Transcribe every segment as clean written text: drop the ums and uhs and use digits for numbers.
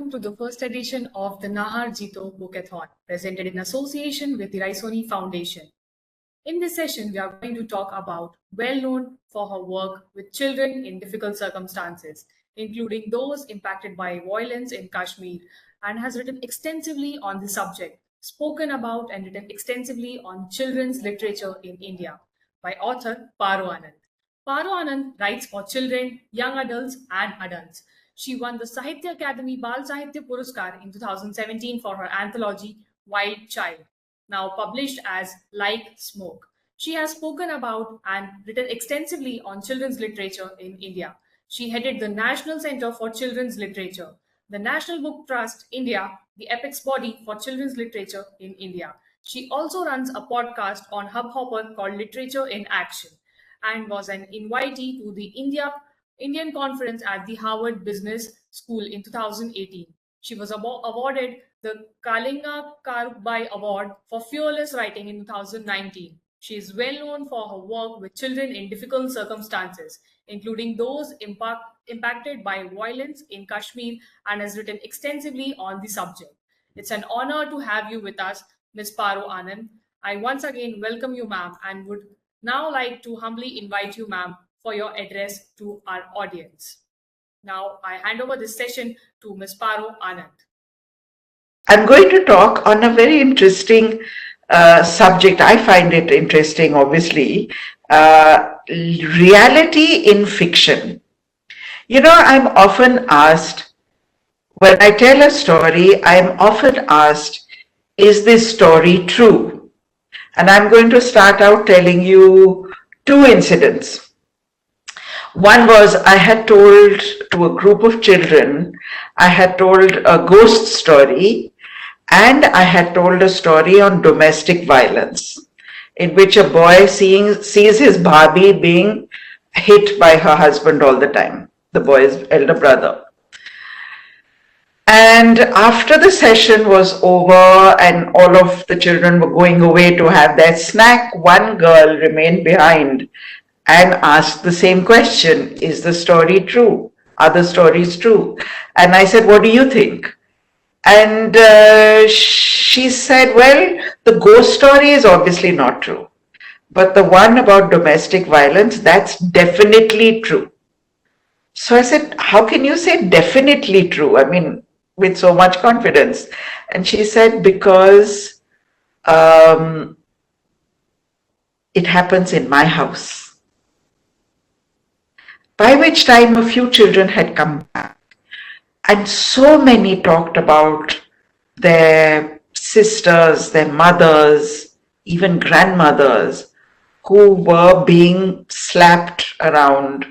welcome to the first edition of the Nahar Jito Bookathon, presented in association with the Raisoni Foundation. In this session, we are going to talk about well-known for her work with children in difficult circumstances, including those impacted by violence in Kashmir, and has written extensively on the subject, spoken about and written extensively on children's literature in India by author Paro Anand. Paro Anand writes for children, young adults, and adults. She won the Sahitya Akademi Bal Sahitya Puraskar in 2017 for her anthology Wild Child, now published as Like Smoke. She has spoken about and written extensively on children's literature in India. She headed the National Center for Children's Literature, the National Book Trust India, the apex body for children's literature in India. She also runs a podcast on Hubhopper called Literature in Action and was an invitee to the Indian conference at the Harvard Business School in 2018. She was awarded the Kalinga Karbai Award for Fearless Writing in 2019. She is well known for her work with children in difficult circumstances, including those impacted by violence in Kashmir, and has written extensively on the subject. It's an honor to have you with us, Ms. Paro Anand. I once again welcome you, ma'am, and would now like to humbly invite you, ma'am, for your address to our audience. Now, I hand over this session to Ms. Paro Anand. I'm going to talk on a very interesting subject. I find it interesting, obviously. Reality in fiction. You know, I'm often asked, when I tell a story, I'm often asked, is this story true? And I'm going to start out telling you two incidents. One was I had told to a group of children, I had told a ghost story, and I had told a story on domestic violence, in which a boy sees his Barbie being hit by her husband all the time, the boy's elder brother. And after the session was over and all of the children were going away to have their snack, one girl remained behind and asked the same question, is the story true? Are the stories true? And I said, what do you think? And she said, well, the ghost story is obviously not true. But the one about domestic violence, that's definitely true. So I said, how can you say definitely true? I mean, with so much confidence. And she said, because it happens in my house. By which time a few children had come back. And so many talked about their sisters, their mothers, even grandmothers, who were being slapped around,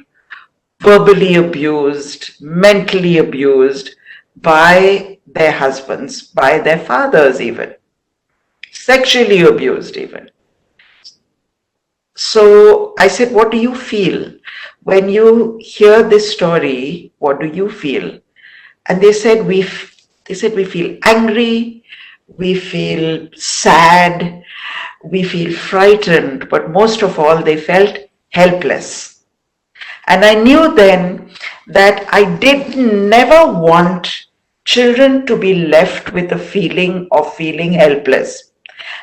verbally abused, mentally abused by their husbands, by their fathers even, sexually abused even. So I said, what do you feel? When you hear this story, what do you feel? And they said, we feel angry, we feel sad, we feel frightened, but most of all, they felt helpless. And I knew then that I did never want children to be left with a feeling of feeling helpless.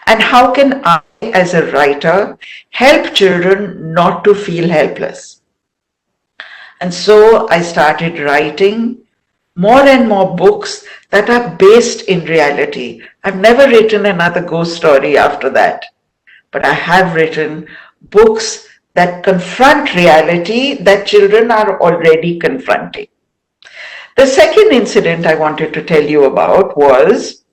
And how can I, as a writer, help children not to feel helpless? And so I started writing more and more books that are based in reality. I've never written another ghost story after that, but I have written books that confront reality that children are already confronting. The second incident I wanted to tell you about was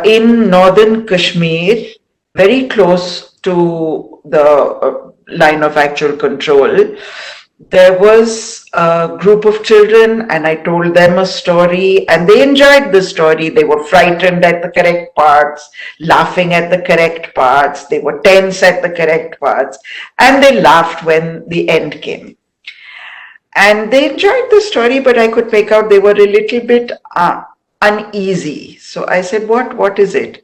in northern Kashmir, very close to the line of actual control. There was a group of children and I told them a story and they enjoyed the story. They were frightened at the correct parts, laughing at the correct parts. They were tense at the correct parts and they laughed when the end came. And they enjoyed the story, but I could make out they were a little bit uneasy. So I said, what is it?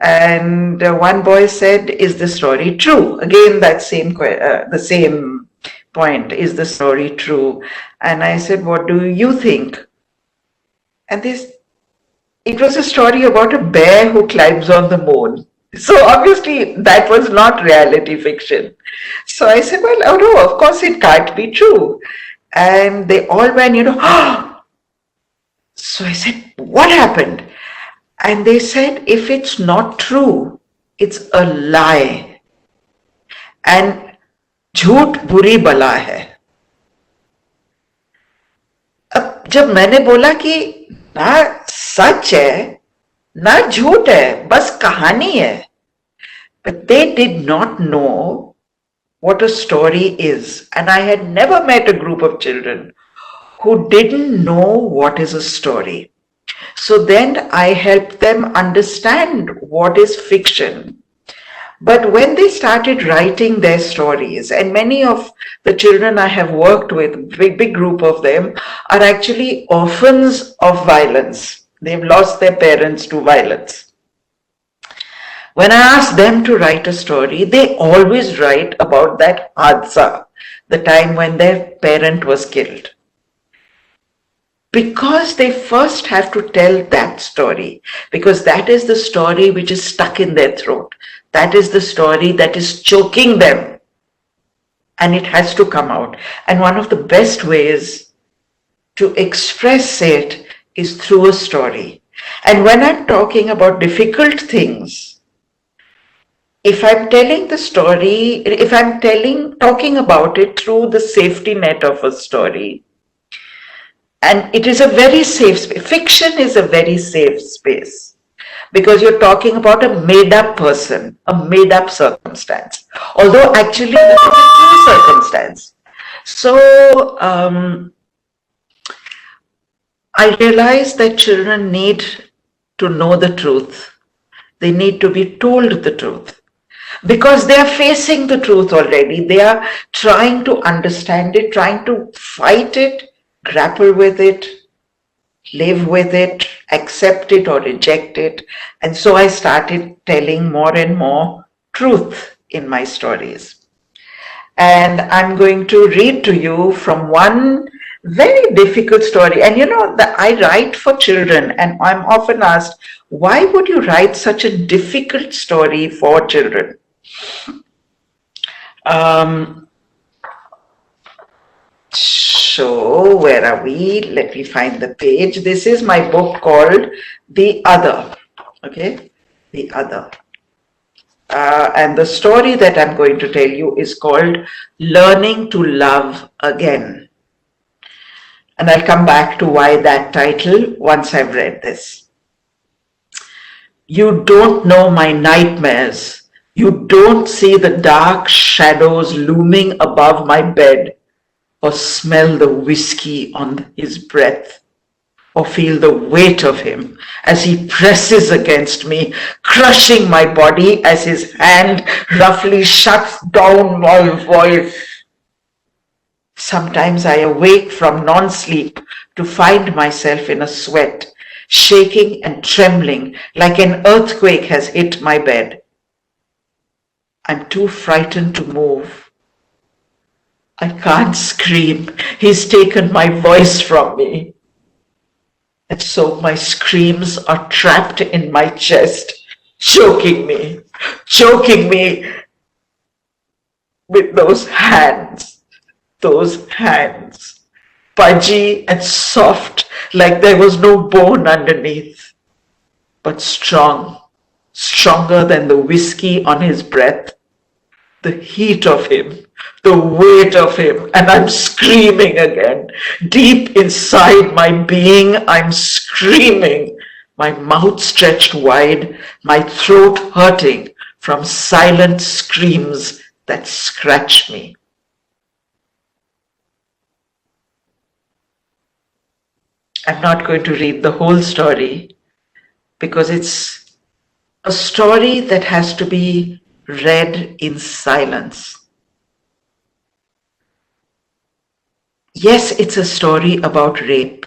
And one boy said, is the story true? Again, that the same point, is the story true? And I said, what do you think? And it was a story about a bear who climbs on the moon. So obviously that was not reality fiction. So I said, well, oh no, of course it can't be true. And they all went, so I said, what happened? And they said, if it's not true, it's a lie. And झूठ बुरी बला है. अब जब मैंने बोला कि ना सच है ना झूठ है, बस कहानी है. But they did not know what a story is. And I had never met a group of children who didn't know what is a story. So then I helped them understand what is fiction. But when they started writing their stories, and many of the children I have worked with, big group of them, are actually orphans of violence. They've lost their parents to violence. When I ask them to write a story, they always write about that hadsa, the time when their parent was killed. Because they first have to tell that story, because that is the story which is stuck in their throat. That is the story that is choking them, and it has to come out. And one of the best ways to express it is through a story. And when I'm talking about difficult things, if I'm telling the story, if I'm talking about it through the safety net of a story, and it is a very safe space. Fiction is a very safe space because you're talking about a made-up person, a made-up circumstance. Although actually this is a true circumstance. So I realized that children need to know the truth. They need to be told the truth. Because they are facing the truth already. They are trying to understand it, trying to fight it, grapple with it, live with it, accept it or reject it. And so I started telling more and more truth in my stories. And I'm going to read to you from one very difficult story. And I write for children, and I'm often asked, why would you write such a difficult story for children? So where are we? Let me find the page. This is my book called The Other. Okay, The Other. And the story that I'm going to tell you is called Learning to Love Again. And I'll come back to why that title once I've read this. You don't know my nightmares. You don't see the dark shadows looming above my bed, or smell the whiskey on his breath, or feel the weight of him as he presses against me, crushing my body as his hand roughly shuts down my voice. Sometimes I awake from non-sleep to find myself in a sweat, shaking and trembling like an earthquake has hit my bed. I'm too frightened to move. I can't scream. He's taken my voice from me. And so my screams are trapped in my chest, choking me with those hands, pudgy and soft, like there was no bone underneath, but strong, stronger than the whiskey on his breath, the heat of him, the weight of him, and I'm screaming again. Deep inside my being, I'm screaming, my mouth stretched wide, my throat hurting from silent screams that scratch me. I'm not going to read the whole story because it's a story that has to be read in silence. Yes, it's a story about rape.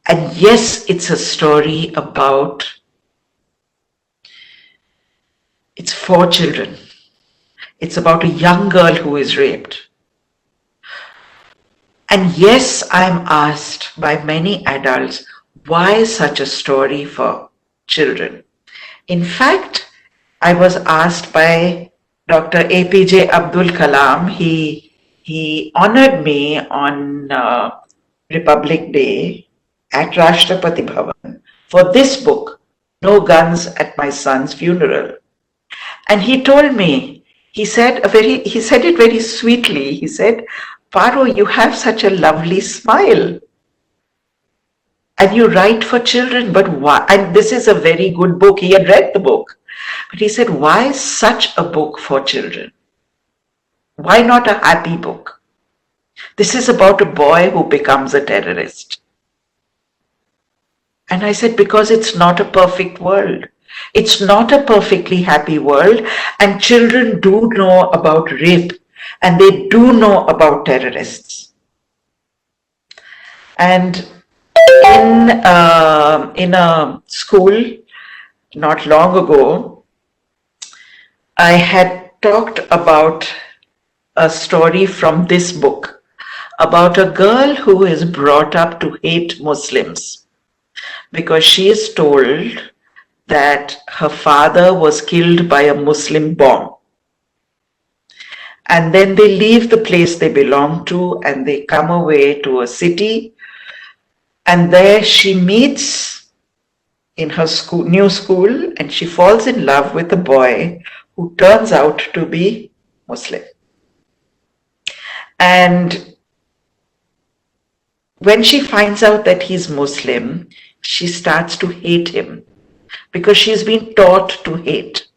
And yes, it's a story about, it's for children. It's about a young girl who is raped. And yes, I'm asked by many adults, why such a story for children? In fact, I was asked by Dr. APJ Abdul Kalam. He honored me on Republic Day at Rashtrapati Bhavan for this book, No Guns at My Son's Funeral. And he told me, he said it very sweetly. He said, Paro, you have such a lovely smile. And you write for children, but why? And this is a very good book. He had read the book. But he said, why such a book for children? Why not a happy book? This is about a boy who becomes a terrorist. And I said, because it's not a perfect world. It's not a perfectly happy world. And children do know about rape. And they do know about terrorists. And in a school not long ago, I had talked about a story from this book about a girl who is brought up to hate Muslims because she is told that her father was killed by a Muslim bomb. And then they leave the place they belong to and they come away to a city. And there she meets in her new school, and she falls in love with a boy who turns out to be Muslim. And when she finds out that he's Muslim, she starts to hate him because she's been taught to hate.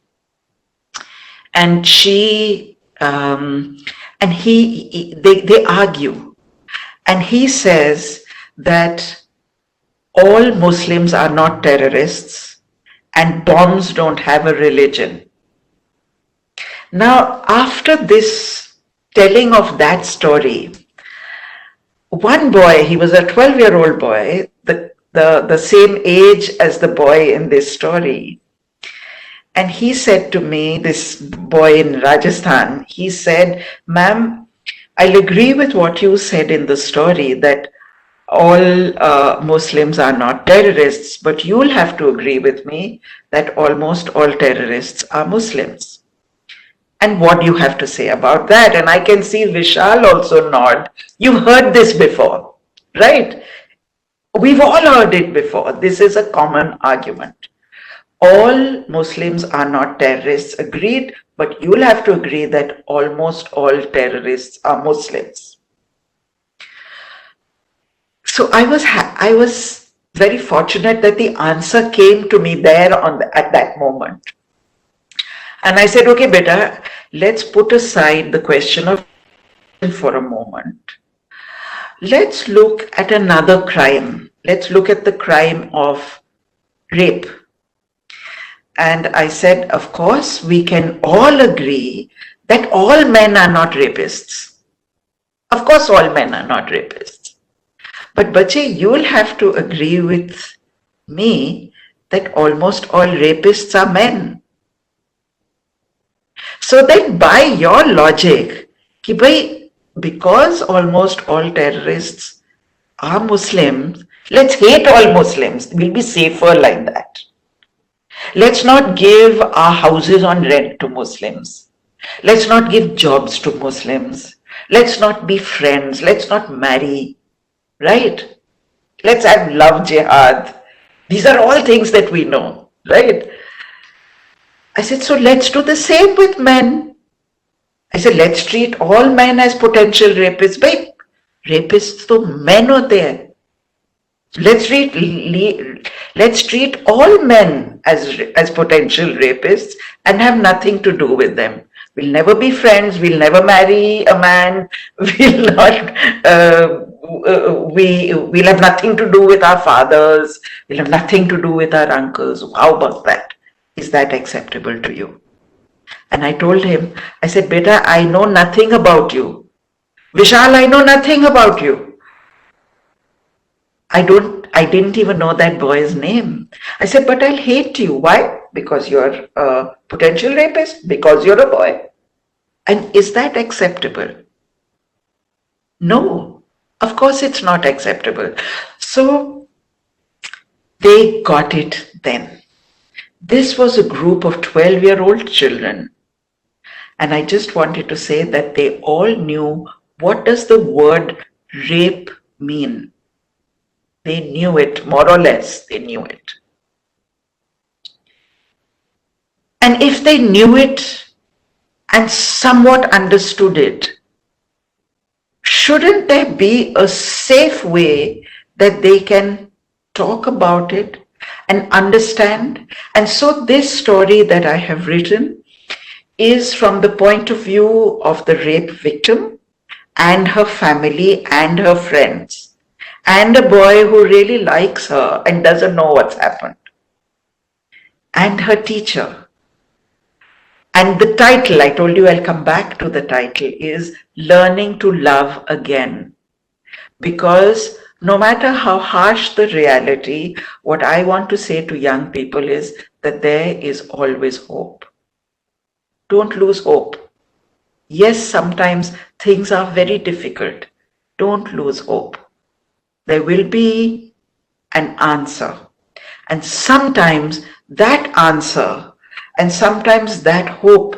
And they argue. And he says that all Muslims are not terrorists and bombs don't have a religion. Now, after this telling of that story, one boy, he was a 12-year-old boy, the same age as the boy in this story. And he said to me, this boy in Rajasthan, he said, ma'am, I'll agree with what you said in the story that all Muslims are not terrorists, but you'll have to agree with me that almost all terrorists are Muslims. And what do you have to say about that? And I can see Vishal also nod. You've heard this before, right? We've all heard it before. This is a common argument. All Muslims are not terrorists, agreed, but you'll have to agree that almost all terrorists are Muslims. So I was very fortunate that the answer came to me there at that moment. And I said, okay, beta, let's put aside the question of for a moment. Let's look at another crime. Let's look at the crime of rape. And I said, of course, we can all agree that all men are not rapists. Of course, all men are not rapists. But Bache, you'll have to agree with me that almost all rapists are men. So then by your logic, because almost all terrorists are Muslims, let's hate all Muslims. We'll be safer like that. Let's not give our houses on rent to Muslims. Let's not give jobs to Muslims. Let's not be friends. Let's not marry. Right? Let's have love jihad. These are all things that we know. Right? I said, so let's do the same with men. I said, let's treat all men as potential rapists. Bhai, rapists to men hote hain. Let's treat all men as potential rapists and have nothing to do with them. We'll never be friends. We'll never marry a man. We'll have nothing to do with our fathers. We'll have nothing to do with our uncles. How about that? Is that acceptable to you? And I told him, I said, beta, I know nothing about you. Vishal, I know nothing about you. I didn't even know that boy's name. I said, but I'll hate you. Why? Because you're a potential rapist? Because you're a boy? And is that acceptable? No, Of course, it's not acceptable. So they got it then. This was a group of 12-year-old children. And I just wanted to say that they all knew what does the word rape mean. They knew it, more or less, they knew it. And if they knew it and somewhat understood it, shouldn't there be a safe way that they can talk about it and understand? And so this story that I have written is from the point of view of the rape victim and her family and her friends and a boy who really likes her and doesn't know what's happened, and her teacher. And the title, I told you I'll come back to the title, is Learning to Love Again. Because no matter how harsh the reality, what I want to say to young people is that there is always hope. Don't lose hope. Yes, sometimes things are very difficult. Don't lose hope. There will be an answer. And sometimes that answer and sometimes that hope,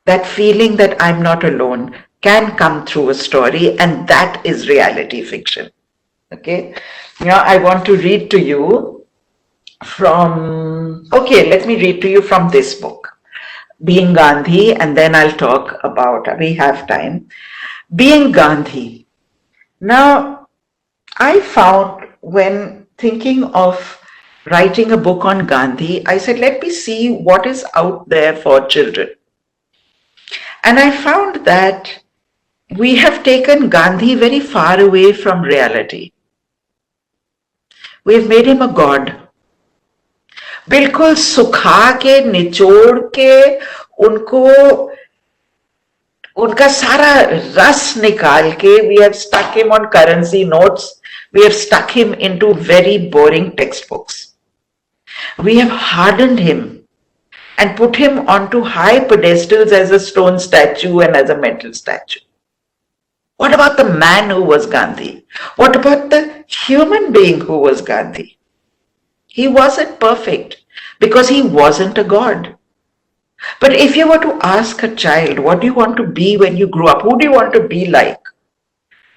that feeling that I'm not alone, can come through a story, and that is reality fiction. Okay? Now I want to read to you from, let me read to you from this book, Being Gandhi, and then I'll talk about, we have time. Being Gandhi. Now, I found when thinking of writing a book on Gandhi, I said, let me see what is out there for children. And I found that we have taken Gandhi very far away from reality. We've made him a god. बिल्कुल सुखा के निचोड़ के उनका सारा रस निकाल के we have stuck him on currency notes. We have stuck him into very boring textbooks. We have hardened him and put him onto high pedestals as a stone statue and as a metal statue. What about the man who was Gandhi? What about the human being who was Gandhi? He wasn't perfect because he wasn't a god. But if you were to ask a child, what do you want to be when you grow up? Who do you want to be like?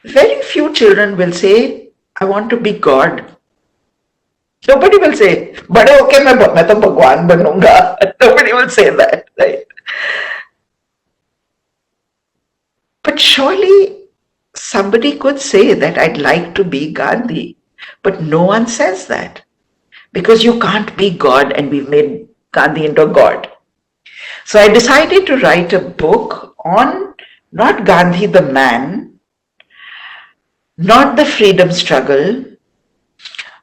Very few children will say, I want to be God. Nobody will say, "Bade hoke main to Bhagwan banunga." Nobody will say that, right? But surely somebody could say that I'd like to be Gandhi, but no one says that because you can't be God, and we've made Gandhi into a god. So I decided to write a book on not Gandhi the man, not the freedom struggle,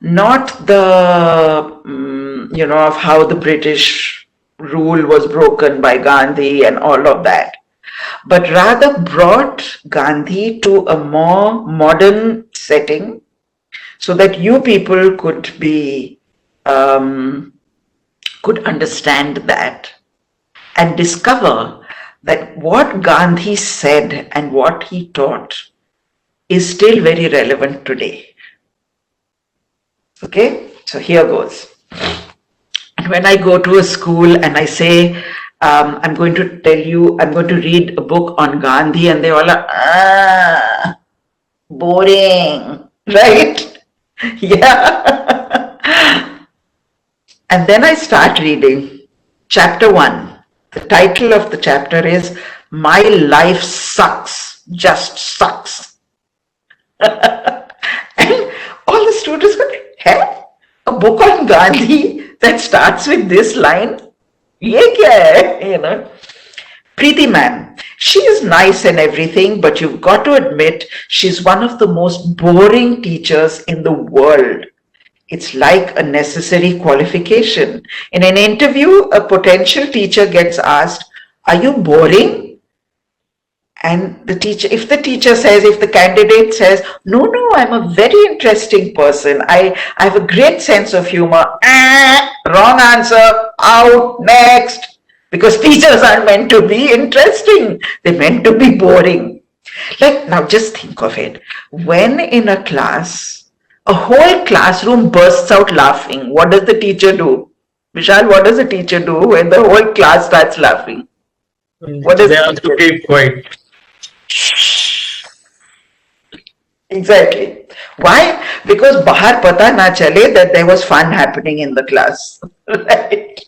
not the, of how the British rule was broken by Gandhi and all of that, but rather brought Gandhi to a more modern setting so that you people could be, could understand that and discover that what Gandhi said and what he taught is still very relevant today. Okay, so here goes. And when I go to a school and I say, I'm going to tell you, I'm going to read a book on Gandhi, and they all are, boring, right? Yeah. And then I start reading chapter 1. The title of the chapter is My Life Sucks, Just Sucks. And all the students go, hey, a book on Gandhi that starts with this line? Ye kya hai? Preeti ma'am, she is nice and everything, but you've got to admit she's one of the most boring teachers in the world. It's like a necessary qualification. In an interview, a potential teacher gets asked, are you boring? And the teacher, if the candidate says, no, I'm a very interesting person. I have a great sense of humor. Wrong answer, out, next. Because teachers aren't meant to be interesting. They're meant to be boring. Like, now just think of it. When in a class, a whole classroom bursts out laughing, what does the teacher do? Vishal, what does the teacher do when the whole class starts laughing? What does They the have to teacher do? keep quiet. Exactly. Why? Because bahar pata na chale that there was fun happening in the class. Right?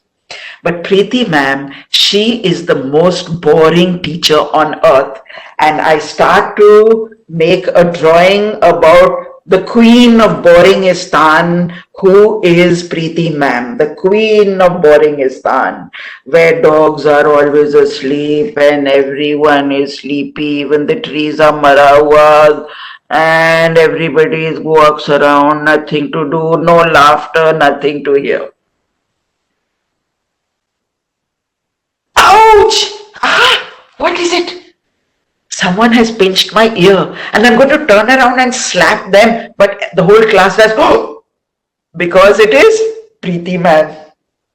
But Preeti ma'am, she is the most boring teacher on earth. And I start to make a drawing about the queen of Boringistan, who is Preeti ma'am, the queen of Boringistan, where dogs are always asleep and everyone is sleepy, even the trees are mara hua, and everybody walks around, nothing to do, no laughter, nothing to hear. Ouch! Ah, what is it? Someone has pinched my ear and I'm going to turn around and slap them, but the whole class does, oh, because it is Preeti man.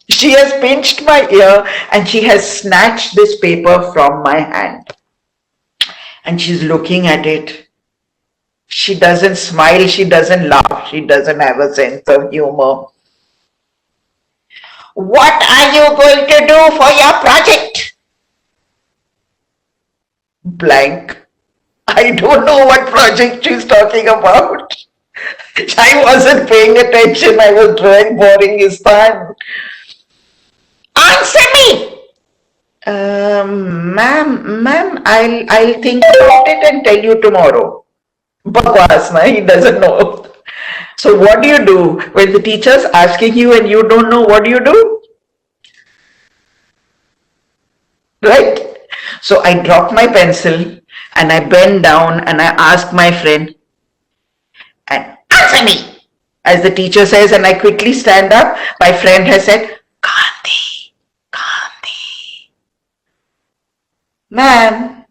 She has pinched my ear and she has snatched this paper from my hand. And she's looking at it. She doesn't smile, she doesn't laugh, she doesn't have a sense of humor. What are you going to do for your project? Blank. I don't know what project she's talking about. I wasn't paying attention. I was drawing boring his time. Answer me! Ma'am, I'll think about it and tell you tomorrow. Bakwas, na, he doesn't know. So what do you do when the teacher's asking you and you don't know? What do you do? Right? So I drop my pencil and I bend down and I ask my friend, and answer me, as the teacher says, and I quickly stand up. My friend has said, Gandhi, Gandhi. Ma'am,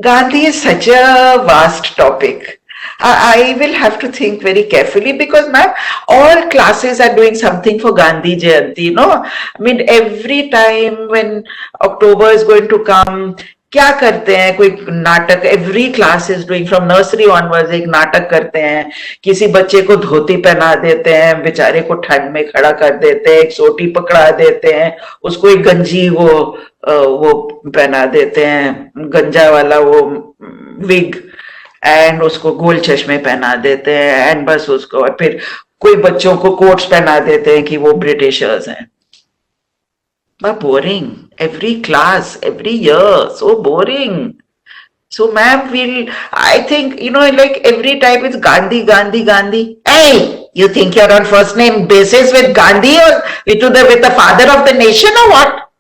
Gandhi is such a vast topic. I will have to think very carefully because, ma'am, all classes are doing something for Gandhi Jayanti, you know. I mean, every time when October is going to come, क्या करते हैं कोई नाटक, every class is doing from nursery onwards एक नाटक करते हैं, किसी बच्चे को धोती पहना देते हैं, बेचारे को ठंड में खड़ा कर देते हैं, एक सोटी पकड़ा देते हैं, उसको एक गंजी वो पहना देते हैं, गंजा वाला वो विग, एंड उसको गोल चश्मे पहना देते हैं, एंड बस उसको, और फिर कोई बच्चों को कोट्स पहना देते हैं कि वो ब्रिटिशर्स हैं. But boring. Every class, every year, so boring. So, ma'am, I think, like every time it's Gandhi, Gandhi, Gandhi. Hey, you think you're on first name basis with Gandhi or with the father of the nation or what?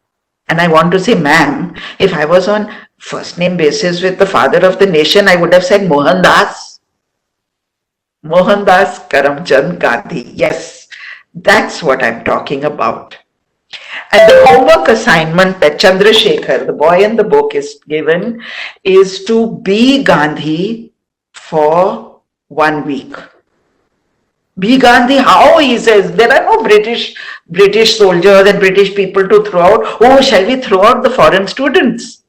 And I want to say, ma'am, if I was on first name basis with the father of the nation, I would have said Mohandas. Mohandas Karamchand Gandhi. Yes, that's what I'm talking about. And the homework assignment that Chandrasekhar, the boy in the book, is given is to be Gandhi for 1 week. Be Gandhi, how? He says, there are no British soldiers and British people to throw out. Oh, shall we throw out the foreign students?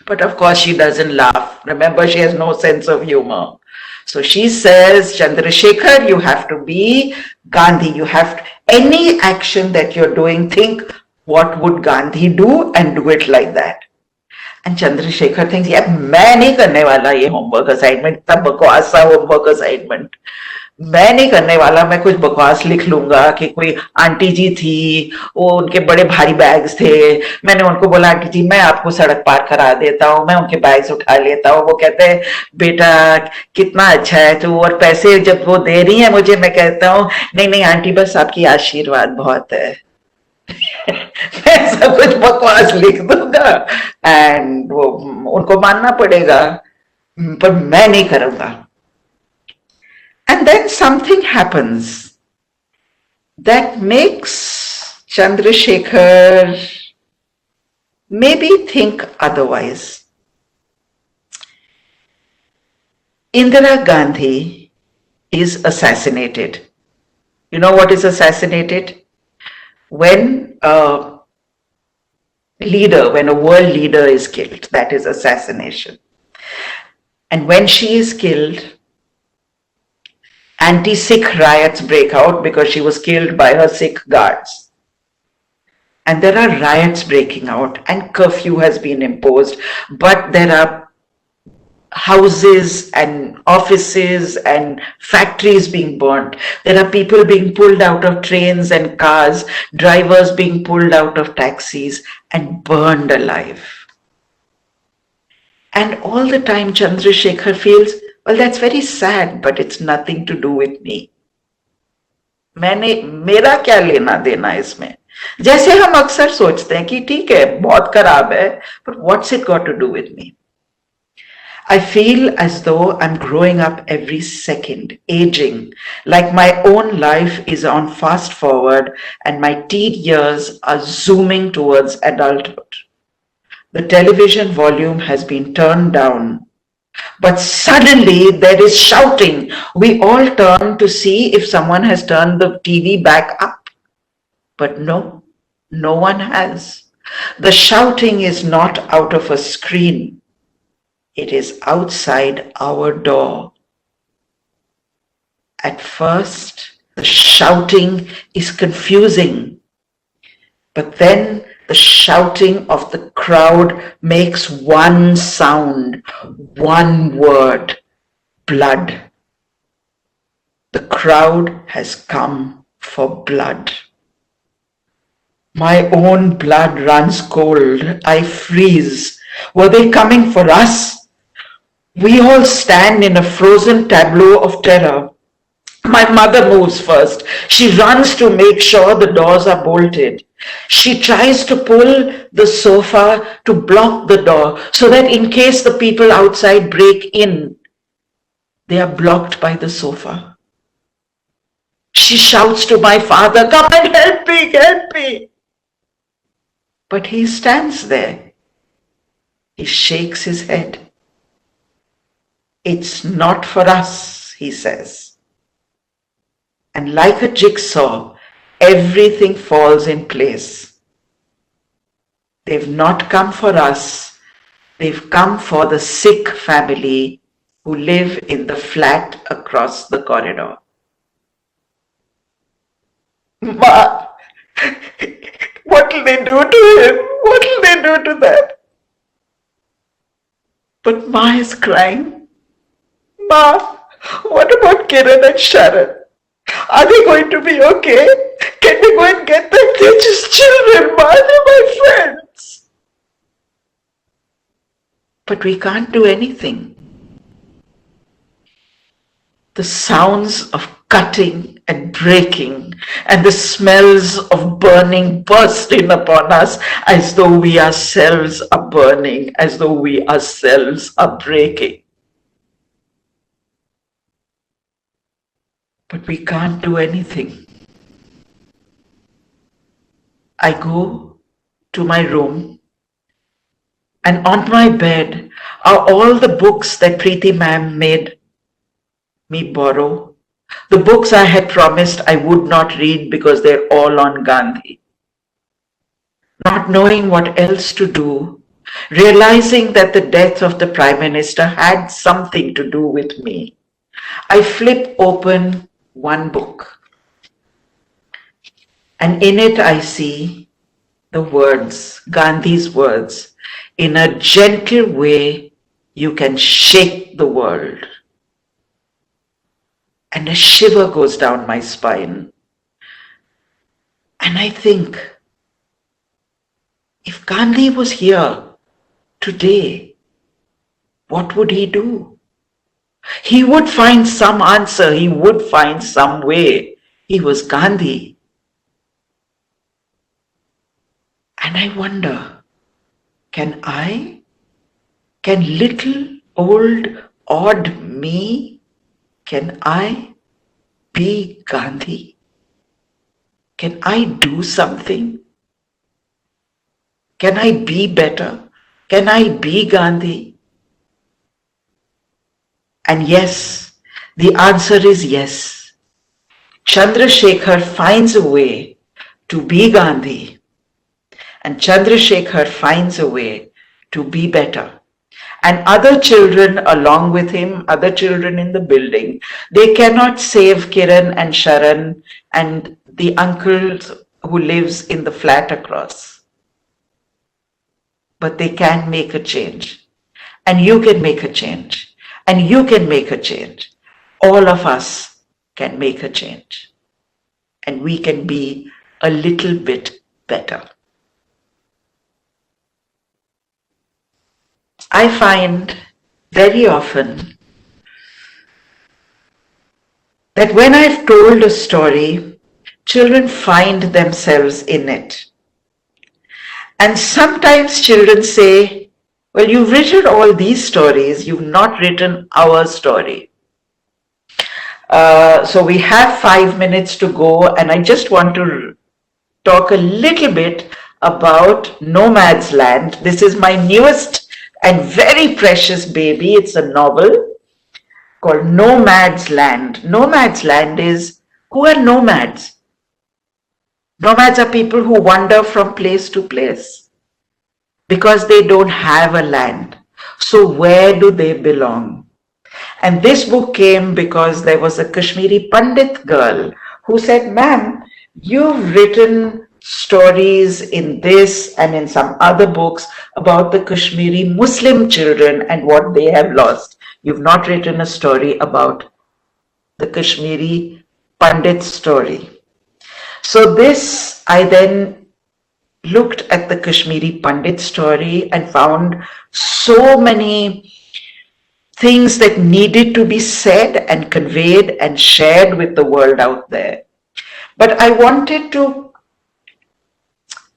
But of course she doesn't laugh. Remember, she has no sense of humor. So she says, Chandrasekhar, you have to be Gandhi. You have to, any action that you're doing, think what would Gandhi do and do it like that. And Chandrasekhar thinks, yeah, मैं नहीं करने वाला ये homework assignment, तब बकवास सा homework assignment. मैं नहीं करने वाला, मैं कुछ बकवास लिख लूंगा कि कोई आंटी जी थी, वो उनके बड़े भारी बैग्स थे, मैंने उनको बोला आंटी जी मैं आपको सड़क पार करा देता हूँ, मैं उनके बैग्स उठा लेता हूँ. वो कहते हैं बेटा कितना अच्छा है तू, और पैसे जब वो दे रही है मुझे, मैं कहता हूँ नहीं नहीं आंटी बस आपकी आशीर्वाद बहुत है. मैं सब कुछ बकवास लिख दूंगा एंड वो उनको मानना पड़ेगा, पर मैं नहीं करूंगा. And then something happens that makes Chandrasekhar maybe think otherwise. Indira Gandhi is assassinated. You know what is assassinated? When a leader, when a world leader is killed, that is assassination. And when she is killed, anti-Sikh riots break out because she was killed by her Sikh guards. And there are riots breaking out and curfew has been imposed, but there are houses and offices and factories being burnt. There are people being pulled out of trains and cars, drivers being pulled out of taxis and burned alive. And all the time Chandrasekhar feels, well, that's very sad, but it's nothing to do with me. मेरा क्या लेना देना इसमें? जैसे हम अक्सर सोचते हैं कि ठीक है, बहुत खराब है, but what's it got to do with me? I feel as though I'm growing up every second, aging, like my own life is on fast forward and my teen years are zooming towards adulthood. The television volume has been turned down, but suddenly there is shouting. We all turn to see if someone has turned the TV back up. But no, no one has. The shouting is not out of a screen. It is outside our door. At first, the shouting is confusing, but then the shouting of the crowd makes one sound, one word, blood. The crowd has come for blood. My own blood runs cold. I freeze. Were they coming for us? We all stand in a frozen tableau of terror. My mother moves first. She runs to make sure the doors are bolted. She tries to pull the sofa to block the door so that in case the people outside break in, they are blocked by the sofa. She shouts to my father, come and help me, help me. But he stands there. He shakes his head. It's not for us, he says. And like a jigsaw, everything falls in place. They've not come for us. They've come for the Sikh family who live in the flat across the corridor. Ma, what will they do to him? What will they do to that? But Ma is crying. Ma, what about Kiran and Sharon? Are they going to be okay? Can we go and get them? They're just children, Ma. They're my friends. But we can't do anything. The sounds of cutting and breaking and the smells of burning burst in upon us as though we ourselves are burning, as though we ourselves are breaking. But we can't do anything. I go to my room and on my bed are all the books that Preeti ma'am made me borrow. The books I had promised I would not read because they're all on Gandhi. Not knowing what else to do, realizing that the death of the Prime Minister had something to do with me, I flip open one book. And in it I see the words, Gandhi's words, in a gentle way you can shake the world. And a shiver goes down my spine. And I think, if Gandhi was here today, what would he do? He would find some answer. He would find some way. He was Gandhi. And I wonder, can little old odd me, can I be Gandhi? Can I do something? Can I be better? Can I be Gandhi? And yes, the answer is yes. Chandrasekhar finds a way to be Gandhi, and Chandrasekhar finds a way to be better. and other children along with him, other children in the building. They cannot save Kiran and Sharan and the uncle who lives in the flat across. But they can make a change. And you can make a change. And you can make a change. All of us can make a change. And we can be a little bit better. I find very often that when I've told a story, children find themselves in it. And sometimes children say, well, you've written all these stories, you've not written our story. So we have 5 minutes to go, and I just want to talk a little bit about Nomad's Land. This is my newest and very precious baby. It's a novel called Nomad's Land. Nomad's Land is, who are nomads? Nomads are people who wander from place to place because they don't have a land. So where do they belong? And this book came because there was a Kashmiri Pandit girl who said, ma'am, you've written stories in this and in some other books about the Kashmiri Muslim children and what they have lost. You've not written a story about the Kashmiri Pandit story. So this, I then looked at the Kashmiri Pandit story and found so many things that needed to be said and conveyed and shared with the world out there. But I wanted to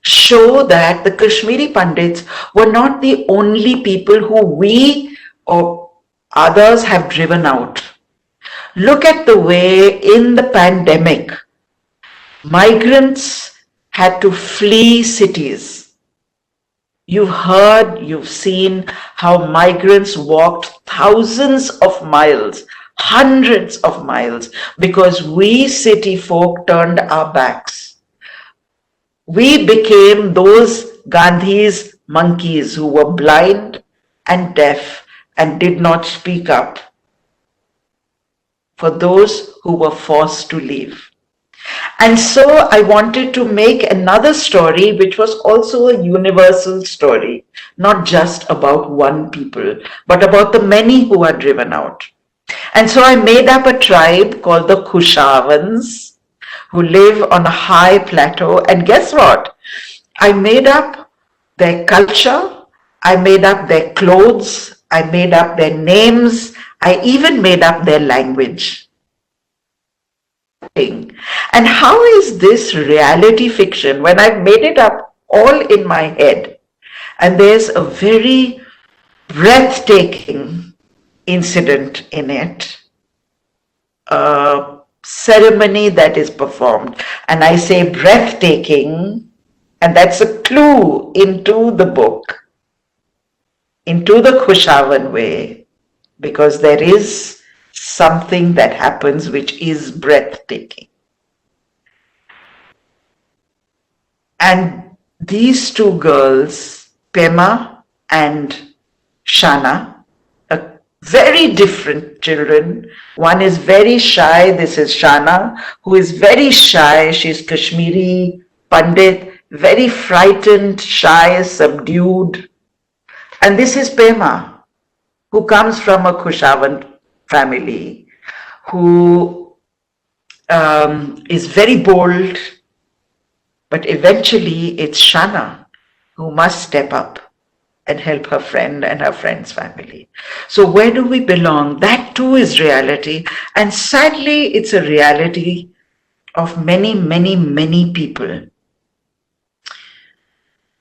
show that the Kashmiri Pandits were not the only people who we or others have driven out. Look at the way in the pandemic, migrants had to flee cities. You've heard, you've seen how migrants walked thousands of miles, hundreds of miles, because we city folk turned our backs. We became those Gandhi's monkeys who were blind and deaf and did not speak up for those who were forced to leave. And so I wanted to make another story which was also a universal story, not just about one people, but about the many who are driven out. And so I made up a tribe called the Kushavans, who live on a high plateau. And guess what? I made up their culture, I made up their clothes, I made up their names, I even made up their language. And how is this reality fiction when I've made it up all in my head? And there's a very breathtaking incident in it, a ceremony that is performed. And I say breathtaking, and that's a clue into the book, into the Kushavan way, because there is something that happens which is breathtaking. And these two girls, Pema and Shana, are very different children. One is very shy. This is Shana, who is very shy. She's Kashmiri Pandit, very frightened, shy, subdued. And this is Pema, who comes from a Kushavan family, who is very bold, but eventually it's Shana who must step up and help her friend and her friend's family. So where do we belong? That too is reality, and sadly it's a reality of many, many, many people.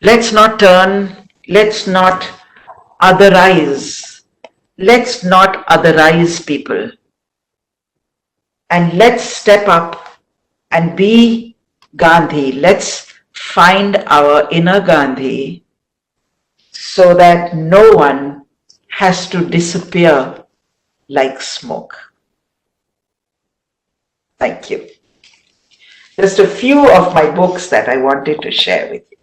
Let's not turn, let's not otherize. Let's not otherize people, and let's step up and be Gandhi. Let's find our inner Gandhi so that no one has to disappear like smoke. Thank you. Just a few of my books that I wanted to share with you.